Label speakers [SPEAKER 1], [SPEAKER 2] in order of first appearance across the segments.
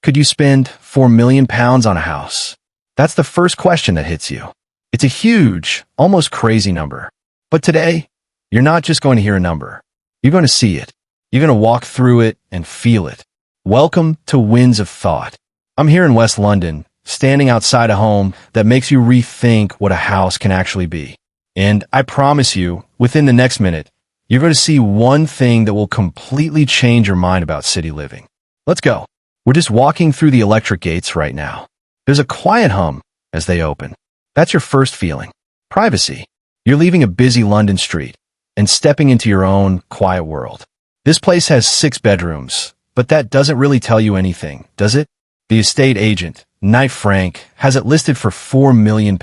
[SPEAKER 1] Could you spend £4 million on a house? That's the first question that hits you. It's a huge, almost crazy number. But today, you're not just going to hear a number. You're going to see it. You're going to walk through it and feel it. Welcome to Winds of Thought. I'm here in West London, standing outside a home that makes you rethink what a house can actually be. And I promise you, within the next minute, you're going to see one thing that will completely change your mind about city living. Let's go. We're just walking through the electric gates right now. There's a quiet hum as they open. That's your first feeling. Privacy. You're leaving a busy London street and stepping into your own quiet world. This place has 6 bedrooms, but that doesn't really tell you anything, does it? The estate agent, Knight Frank, has it listed for £4 million.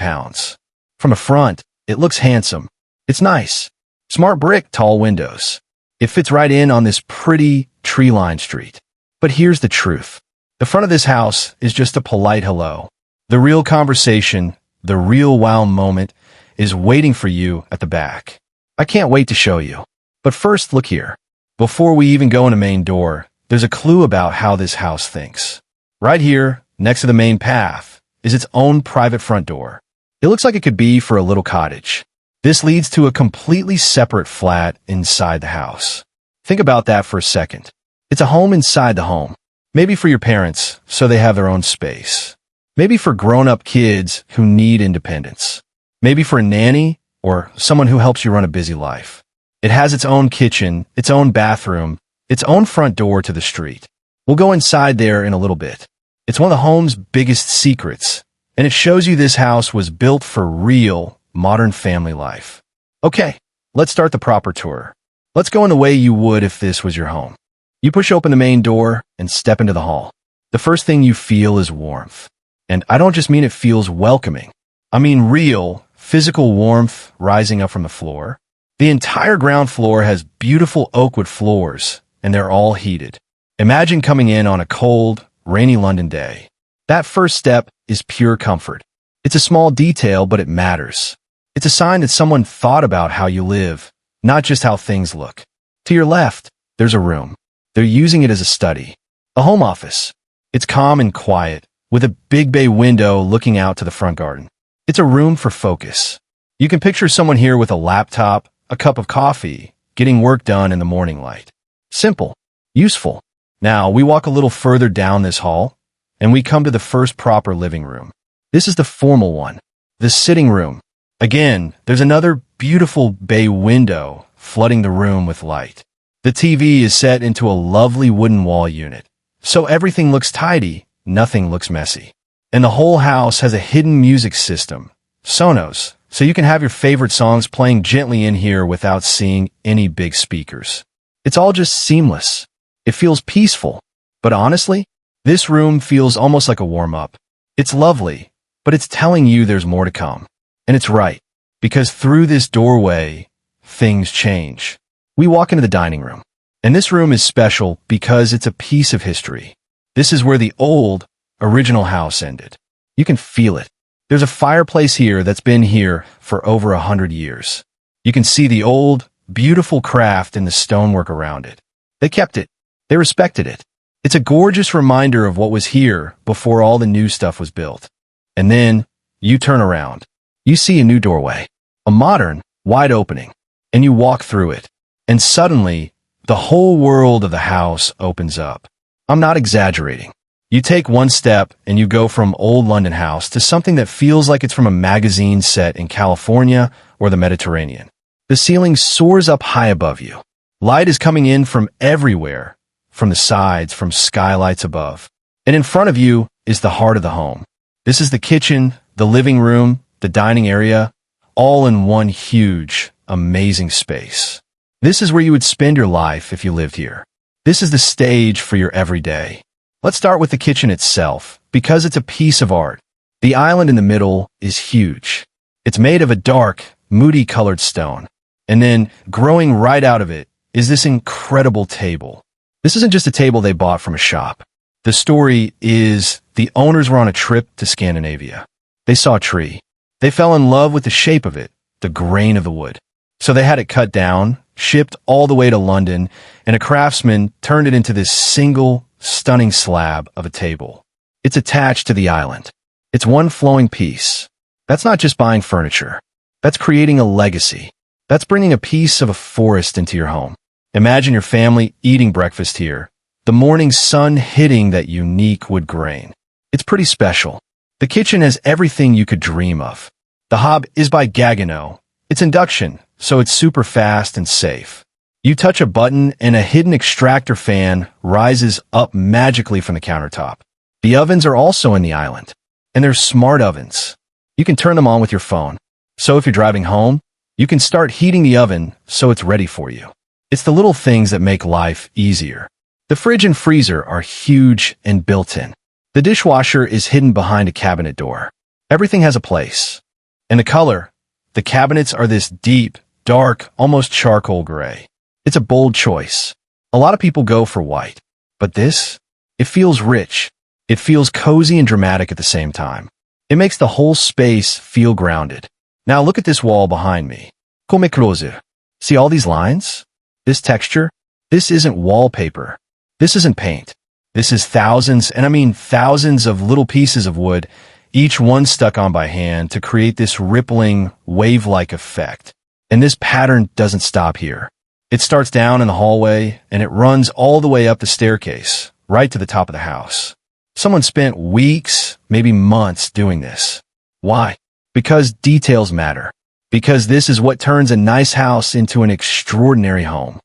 [SPEAKER 1] From the front, it looks handsome. It's nice. Smart brick, tall windows. It fits right in on this pretty, tree-lined street. But here's the truth. The front of this house is just a polite hello. The real conversation, the real wow moment, is waiting for you at the back. I can't wait to show you. But first, look here. Before we even go in the main door, there's a clue about how this house thinks. Right here, next to the main path, is its own private front door. It looks like it could be for a little cottage. This leads to a completely separate flat inside the house. Think about that for a second. It's a home inside the home. Maybe for your parents, so they have their own space. Maybe for grown-up kids who need independence. Maybe for a nanny or someone who helps you run a busy life. It has its own kitchen, its own bathroom, its own front door to the street. We'll go inside there in a little bit. It's one of the home's biggest secrets, and it shows you this house was built for real, modern family life. Okay, let's start the proper tour. Let's go in the way you would if this was your home. You push open the main door and step into the hall. The first thing you feel is warmth. And I don't just mean it feels welcoming. I mean real, physical warmth rising up from the floor. The entire ground floor has beautiful oakwood floors, and they're all heated. Imagine coming in on a cold, rainy London day. That first step is pure comfort. It's a small detail, but it matters. It's a sign that someone thought about how you live, not just how things look. To your left, there's a room. They're using it as a study, a home office. It's calm and quiet, with a big bay window looking out to the front garden. It's a room for focus. You can picture someone here with a laptop, a cup of coffee, getting work done in the morning light. Simple, useful. Now, we walk a little further down this hall, and we come to the first proper living room. This is the formal one, the sitting room. Again, there's another beautiful bay window flooding the room with light. The TV is set into a lovely wooden wall unit, so everything looks tidy, nothing looks messy. And the whole house has a hidden music system, Sonos, so you can have your favorite songs playing gently in here without seeing any big speakers. It's all just seamless. It feels peaceful. But honestly, this room feels almost like a warm-up. It's lovely, but it's telling you there's more to come. And it's right, because through this doorway, things change. We walk into the dining room. And this room is special because it's a piece of history. This is where the old, original house ended. You can feel it. There's a fireplace here that's been here for over 100 years. You can see the old, beautiful craft in the stonework around it. They kept it. They respected it. It's a gorgeous reminder of what was here before all the new stuff was built. And then, you turn around. You see a new doorway. A modern, wide opening. And you walk through it. And suddenly, the whole world of the house opens up. I'm not exaggerating. You take one step and you go from old London house to something that feels like it's from a magazine set in California or the Mediterranean. The ceiling soars up high above you. Light is coming in from everywhere, from the sides, from skylights above. And in front of you is the heart of the home. This is the kitchen, the living room, the dining area, all in one huge, amazing space. This is where you would spend your life if you lived here. This is the stage for your everyday. Let's start with the kitchen itself, because it's a piece of art. The island in the middle is huge. It's made of a dark, moody colored stone. And then, growing right out of it, is this incredible table. This isn't just a table they bought from a shop. The story is the owners were on a trip to Scandinavia. They saw a tree. They fell in love with the shape of it, the grain of the wood. So they had it cut down, shipped all the way to London, and a craftsman turned it into this single, stunning slab of a table. It's attached to the island. It's one flowing piece. That's not just buying furniture. That's creating a legacy. That's bringing a piece of a forest into your home. Imagine your family eating breakfast here, the morning sun hitting that unique wood grain. It's pretty special. The kitchen has everything you could dream of. The hob is by Gaggenau. It's induction, so it's super fast and safe. You touch a button and a hidden extractor fan rises up magically from the countertop. The ovens are also in the island, and they're smart ovens. You can turn them on with your phone. So if you're driving home, you can start heating the oven so it's ready for you. It's the little things that make life easier. The fridge and freezer are huge and built-in. The dishwasher is hidden behind a cabinet door. Everything has a place. And the color, the cabinets are this deep, dark, almost charcoal gray. It's a bold choice. A lot of people go for white. But this? It feels rich. It feels cozy and dramatic at the same time. It makes the whole space feel grounded. Now look at this wall behind me. Come closer. See all these lines? This texture? This isn't wallpaper. This isn't paint. This is thousands, and I mean thousands of little pieces of wood, each one stuck on by hand to create this rippling, wave-like effect. And this pattern doesn't stop here. It starts down in the hallway, and it runs all the way up the staircase, right to the top of the house. Someone spent weeks, maybe months doing this. Why? Because details matter. Because this is what turns a nice house into an extraordinary home.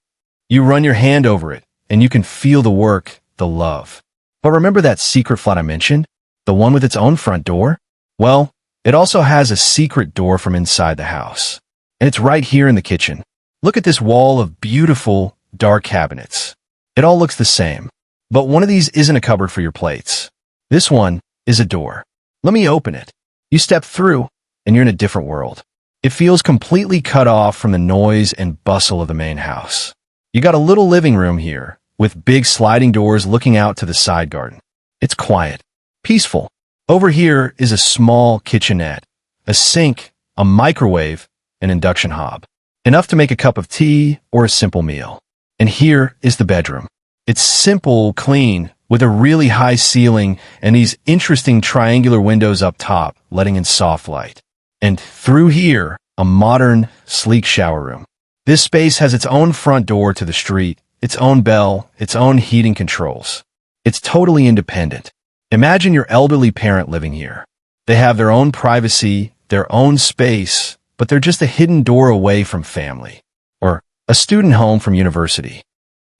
[SPEAKER 1] You run your hand over it, and you can feel the work, the love. But remember that secret flat I mentioned? The one with its own front door? Well, it also has a secret door from inside the house. And it's right here in the kitchen. Look at this wall of beautiful, dark cabinets. It all looks the same. But one of these isn't a cupboard for your plates. This one is a door. Let me open it. You step through, and you're in a different world. It feels completely cut off from the noise and bustle of the main house. You got a little living room here, with big sliding doors looking out to the side garden. It's quiet, peaceful. Over here is a small kitchenette, a sink, a microwave, an induction hob. Enough to make a cup of tea or a simple meal. And here is the bedroom. It's simple, clean, with a really high ceiling and these interesting triangular windows up top, letting in soft light. And through here, a modern, sleek shower room. This space has its own front door to the street, its own bell, its own heating controls. It's totally independent. Imagine your elderly parent living here. They have their own privacy, their own space, but they're just a hidden door away from family. Or a student home from university.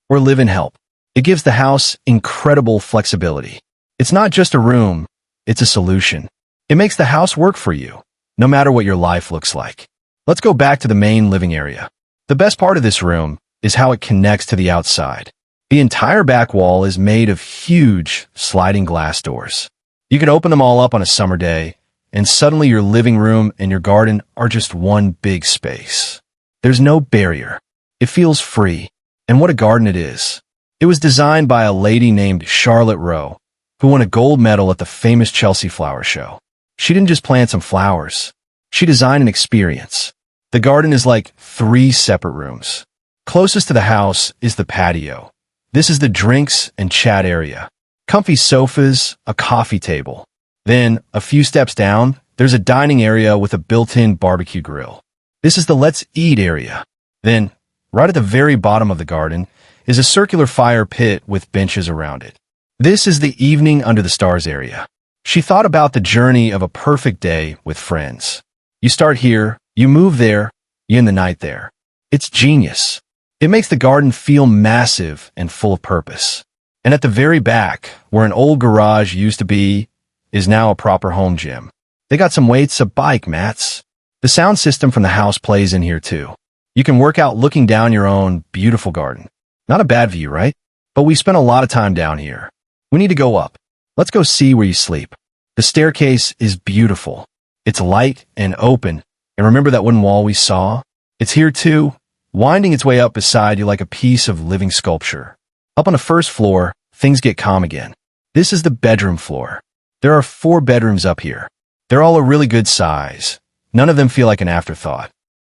[SPEAKER 1] Or live-in help. It gives the house incredible flexibility. It's not just a room, it's a solution. It makes the house work for you, no matter what your life looks like. Let's go back to the main living area. The best part of this room is how it connects to the outside. The entire back wall is made of huge sliding glass doors. You can open them all up on a summer day, and suddenly your living room and your garden are just one big space. There's no barrier. It feels free. And what a garden it is. It was designed by a lady named Charlotte Rowe, who won a gold medal at the famous Chelsea Flower Show. She didn't just plant some flowers. She designed an experience. The garden is like 3 separate rooms. Closest to the house is the patio. This is the drinks and chat area. Comfy sofas, a coffee table. Then, a few steps down, there's a dining area with a built-in barbecue grill. This is the let's eat area. Then, right at the very bottom of the garden, is a circular fire pit with benches around it. This is the evening under the stars area. She thought about the journey of a perfect day with friends. You start here, you move there, you end the night there. It's genius. It makes the garden feel massive and full of purpose. And at the very back, where an old garage used to be, is now a proper home gym. They got some weights, a bike, mats. The sound system from the house plays in here too. You can work out looking down your own beautiful garden. Not a bad view, right? But we spent a lot of time down here. We need to go up. Let's go see where you sleep. The staircase is beautiful. It's light and open. And remember that wooden wall we saw? It's here too, winding its way up beside you like a piece of living sculpture. Up on the first floor, things get calm again. This is the bedroom floor. There are 4 bedrooms up here. They're all a really good size. None of them feel like an afterthought.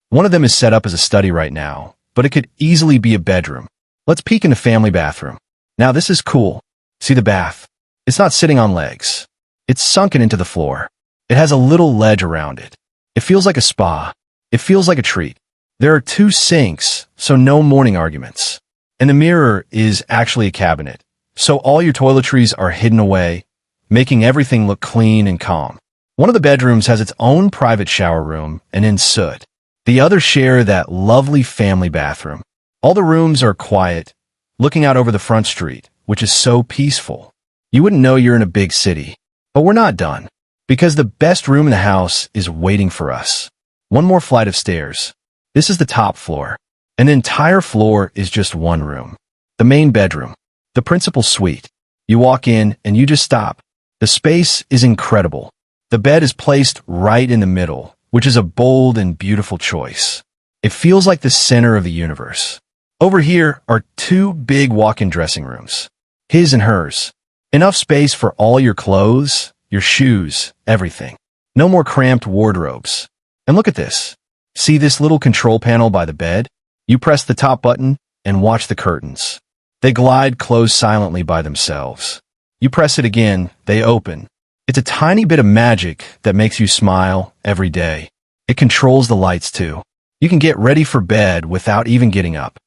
[SPEAKER 1] One of them is set up as a study right now, but it could easily be a bedroom. Let's peek in the family bathroom. Now this is cool. See the bath? It's not sitting on legs. It's sunken into the floor. It has a little ledge around it. It feels like a spa. It feels like a treat. There are 2 sinks, so no morning arguments. And the mirror is actually a cabinet, so all your toiletries are hidden away, making everything look clean and calm. One of the bedrooms has its own private shower room and in soot. The others share that lovely family bathroom. All the rooms are quiet, looking out over the front street, which is so peaceful. You wouldn't know you're in a big city. But we're not done, because the best room in the house is waiting for us. One more flight of stairs. This is the top floor. And the entire floor is just one room. The main bedroom. The principal suite. You walk in and you just stop. The space is incredible. The bed is placed right in the middle, which is a bold and beautiful choice. It feels like the center of the universe. Over here are 2 big walk-in dressing rooms. His and hers. Enough space for all your clothes, your shoes, everything. No more cramped wardrobes. And look at this. See this little control panel by the bed? You press the top button and watch the curtains. They glide closed silently by themselves. You press it again, they open. It's a tiny bit of magic that makes you smile every day. It controls the lights too. You can get ready for bed without even getting up.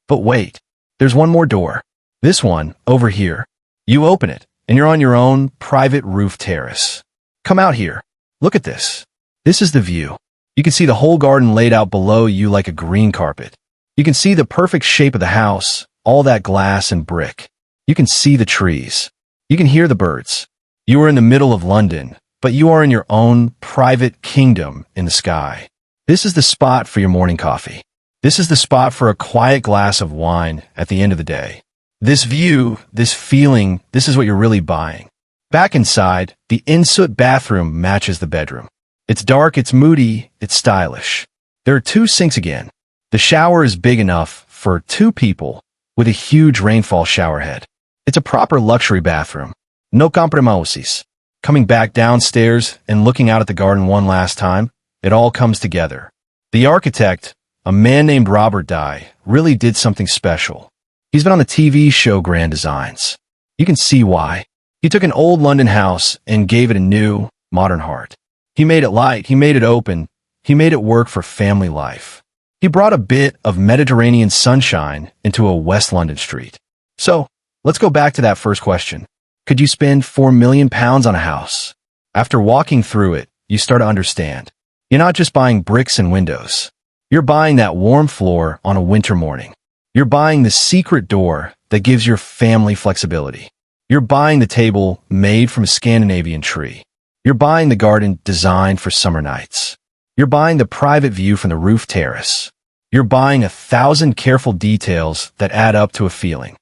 [SPEAKER 1] But wait, there's one more door. This one, over here. You open it, and you're on your own private roof terrace. Come out here. Look at this. This is the view. You can see the whole garden laid out below you like a green carpet. You can see the perfect shape of the house, all that glass and brick. You can see the trees. You can hear the birds. You are in the middle of London, but you are in your own private kingdom in the sky. This is the spot for your morning coffee. This is the spot for a quiet glass of wine at the end of the day. This view, this feeling, this is what you're really buying. Back inside, the in-soot bathroom matches the bedroom. It's dark, it's moody, it's stylish. There are 2 sinks again. The shower is big enough for 2 people with a huge rainfall shower head. It's a proper luxury bathroom. No compromisos. Coming back downstairs and looking out at the garden one last time, it all comes together. The architect, a man named Robert Dye, really did something special. He's been on the TV show Grand Designs. You can see why. He took an old London house and gave it a new, modern heart. He made it light, he made it open, he made it work for family life. He brought a bit of Mediterranean sunshine into a West London street. So, let's go back to that first question. Could you spend £4 million on a house? After walking through it, you start to understand. You're not just buying bricks and windows. You're buying that warm floor on a winter morning. You're buying the secret door that gives your family flexibility. You're buying the table made from a Scandinavian tree. You're buying the garden designed for summer nights. You're buying the private view from the roof terrace. You're buying 1,000 careful details that add up to a feeling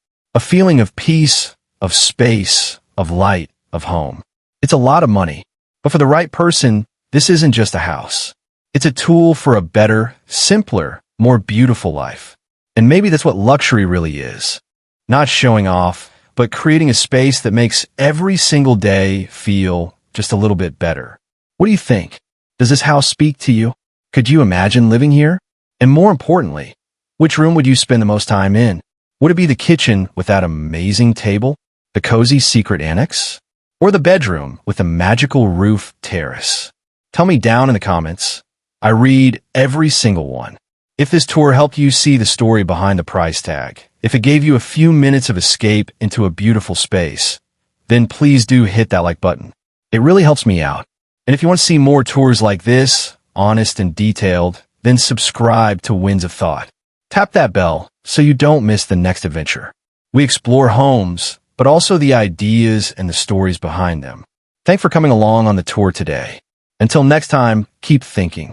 [SPEAKER 1] of peace, of space, of light, of home. It's a lot of money, but for the right person, this isn't just a house. It's a tool for a better, simpler, more beautiful life. And maybe that's what luxury really is. Not showing off, but creating a space that makes every single day feel just a little bit better. What do you think? Does this house speak to you? Could you imagine living here? And more importantly, which room would you spend the most time in? Would it be the kitchen with that amazing table, the cozy secret annex, or the bedroom with the magical roof terrace? Tell me down in the comments. I read every single one. If this tour helped you see the story behind the price tag, if it gave you a few minutes of escape into a beautiful space, then please do hit that like button. It really helps me out. And if you want to see more tours like this, honest and detailed, then subscribe to Winds of Thought. Tap that bell so you don't miss the next adventure. We explore homes, but also the ideas and the stories behind them. Thanks for coming along on the tour today. Until next time, keep thinking.